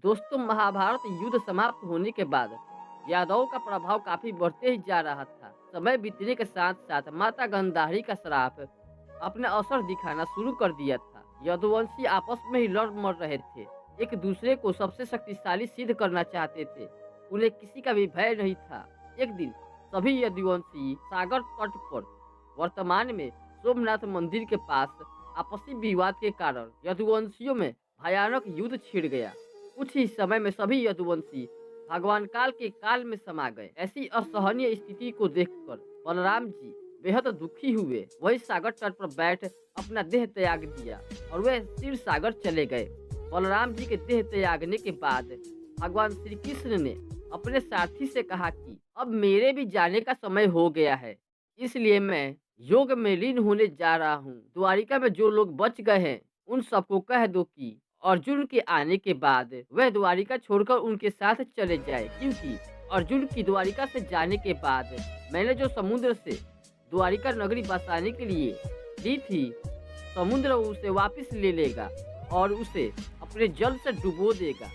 दोस्तों, महाभारत युद्ध समाप्त होने के बाद यादवों का प्रभाव काफी बढ़ते ही जा रहा था। समय बीतने के साथ साथ माता गांधारी का श्राप अपना असर दिखाना शुरू कर दिया था। यदुवंशी आपस में ही लड़ मर रहे थे, एक दूसरे को सबसे शक्तिशाली सिद्ध करना चाहते थे। उन्हें किसी का भी भय नहीं था। एक दिन सभी यदुवंशी सागर तट पर, वर्तमान में सोमनाथ मंदिर के पास, आपसी विवाद के कारण यदुवंशियों में भयानक युद्ध छिड़ गया। कुछ ही समय में सभी यदुवंशी भगवान काल के काल में समा गए। ऐसी असहनीय स्थिति को देखकर बलराम जी बेहद दुखी हुए। वही सागर तट पर बैठ अपना देह त्याग दिया और वे क्षीर सागर चले गए। बलराम जी के देह त्यागने के बाद भगवान श्री कृष्ण ने अपने सारथी से कहा कि अब मेरे भी जाने का समय हो गया है, इसलिए मैं योग में लीन होने जा रहा हूँ। द्वारिका में जो लोग बच गए हैं उन सबको कह दो कि अर्जुन के आने के बाद वह द्वारिका छोड़कर उनके साथ चले जाए, क्योंकि अर्जुन की द्वारिका से जाने के बाद मैंने जो समुद्र से द्वारिका नगरी बसाने के लिए ली थी, समुद्र उसे वापस ले लेगा और उसे अपने जल से डुबो देगा।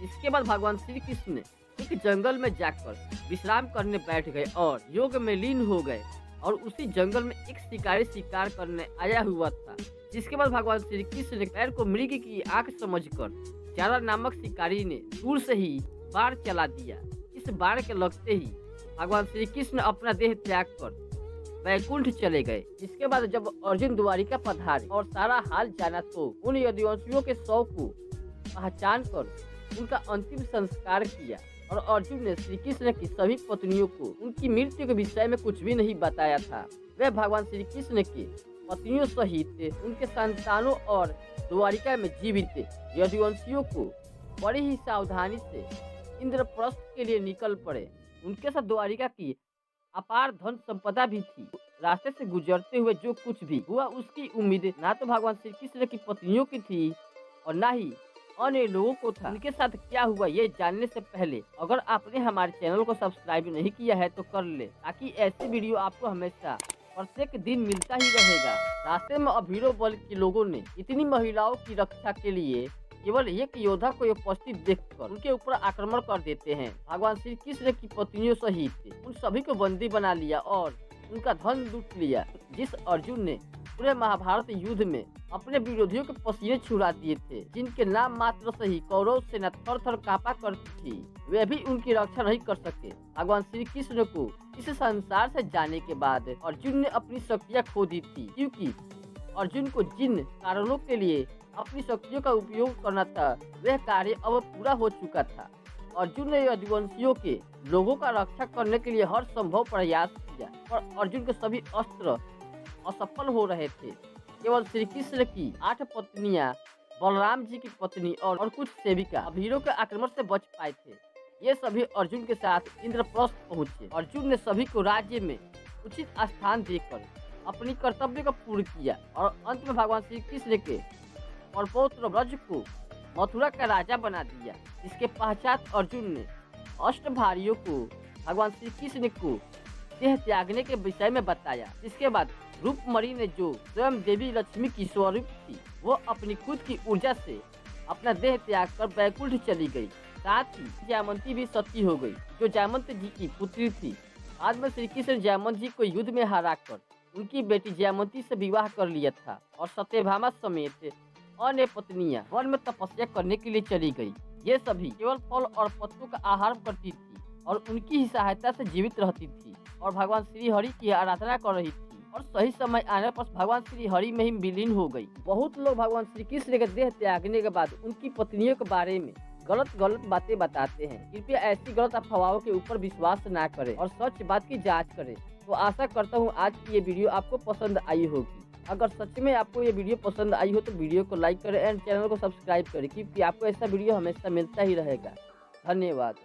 इसके बाद भगवान श्री कृष्ण एक जंगल में जाकर विश्राम करने बैठ गए और योग में लीन हो गए। और उसी जंगल में एक शिकारी शिकार करने आया हुआ था, जिसके बाद भगवान श्री कृष्ण ने पैर को मृग की आंख समझकर चारा नामक शिकारी ने दूर से ही बाण चला दिया। इस बाण के लगते ही भगवान श्री कृष्ण अपना देह त्याग कर वैकुंठ चले गए। इसके बाद जब अर्जुन द्वारिका पधारे और सारा हाल जाना, तो उन यदुवंशियों के शव को पहचान कर उनका अंतिम संस्कार किया। और अर्जुन ने श्री कृष्ण की सभी पत्नियों को उनकी मृत्यु के विषय में कुछ भी नहीं बताया था। वह भगवान श्री कृष्ण के पत्नियों सहित उनके संतानों और द्वारिका में जीवित यदुवंशियों को बड़ी ही सावधानी से इंद्रप्रस्थ के लिए निकल पड़े। उनके साथ द्वारिका की अपार धन संपदा भी थी। रास्ते से गुजरते हुए जो कुछ भी हुआ, उसकी उम्मीद ना तो भगवान श्री कृष्ण की पत्नियों की थी और ना ही अन्य लोगों को था। उनके साथ क्या हुआ ये जानने से पहले अगर आपने हमारे चैनल को सब्सक्राइब नहीं किया है तो कर ले, ताकि ऐसी वीडियो आपको हमेशा प्रत्येक दिन मिलता ही रहेगा। रास्ते में अभीरो बल के लोगों ने इतनी महिलाओं की रक्षा के लिए केवल एक योद्धा को उपस्थित देखकर उनके ऊपर आक्रमण कर देते हैं। भगवान श्री कृष्ण की पत्नियों सहित उन सभी को बंदी बना लिया और उनका धन लूट लिया। जिस अर्जुन ने पूरे महाभारत युद्ध में अपने विरोधियों के पसीने छुड़ा दिए थे, जिनके नाम मात्र से ही कौरव सेना थर थर कांपा करती थी, वे भी उनकी रक्षा नहीं कर सके। भगवान श्री कृष्ण को इस संसार से जाने के बाद अर्जुन ने अपनी शक्तियाँ खो दी थी, क्योंकि अर्जुन को जिन कारणों के लिए अपनी शक्तियों का उपयोग करना था, वह कार्य अब पूरा हो चुका था। अर्जुन ने यदुवंशियों के लोगों का रक्षा करने के लिए हर संभव प्रयास किया, पर अर्जुन के सभी अस्त्र असफल हो रहे थे। केवल श्री कृष्ण की 8 पत्नियां, बलराम जी की पत्नी और कुछ सेविका अभीरों के आक्रमण से बच पाए थे। ये सभी अर्जुन के साथ इंद्रप्रस्थ पहुंचे। अर्जुन ने सभी को राज्य में उचित स्थान देकर अपनी कर्तव्य को पूर्ण किया और अंत में भगवान श्री कृष्ण के और पौत्र ब्रज को मथुरा का राजा बना दिया। इसके पश्चात अर्जुन ने अष्टभारियों को भगवान श्री कृष्ण को देह त्यागने के विषय में बताया। इसके बाद रूपमणि ने, जो स्वयं देवी लक्ष्मी की स्वरूप थी, वो अपनी खुद की ऊर्जा से अपना देह त्याग कर वैकुंठ चली गई। साथ ही जयमंती भी सती हो गई, जो जयमंत जी की पुत्री थी। बाद में श्री कृष्ण जयमंत जी को युद्ध में हराकर उनकी बेटी जयमंती से विवाह कर लिया था और सत्यभामा समेत अन्य पत्नियां वन में तपस्या करने के लिए चली गई। ये सभी केवल फल और पत्तों का आहार करती थी और उनकी ही सहायता से जीवित रहती थी और भगवान श्री हरि की आराधना कर रही थी। और सही समय आने पर भगवान श्री हरि में ही विलीन हो गई। बहुत लोग भगवान श्री कृष्ण के देह त्यागने के बाद उनकी पत्नियों के बारे में गलत बातें बताते हैं। कृपया ऐसी गलत अफवाहों के ऊपर विश्वास ना करें और सच बात की जांच करें। तो आशा करता हूँ आज की ये वीडियो आपको पसंद आई होगी। अगर सच में आपको ये वीडियो पसंद आई हो तो वीडियो को लाइक करें एंड चैनल को सब्सक्राइब करें, क्योंकि आपको ऐसा वीडियो हमेशा मिलता ही रहेगा। धन्यवाद।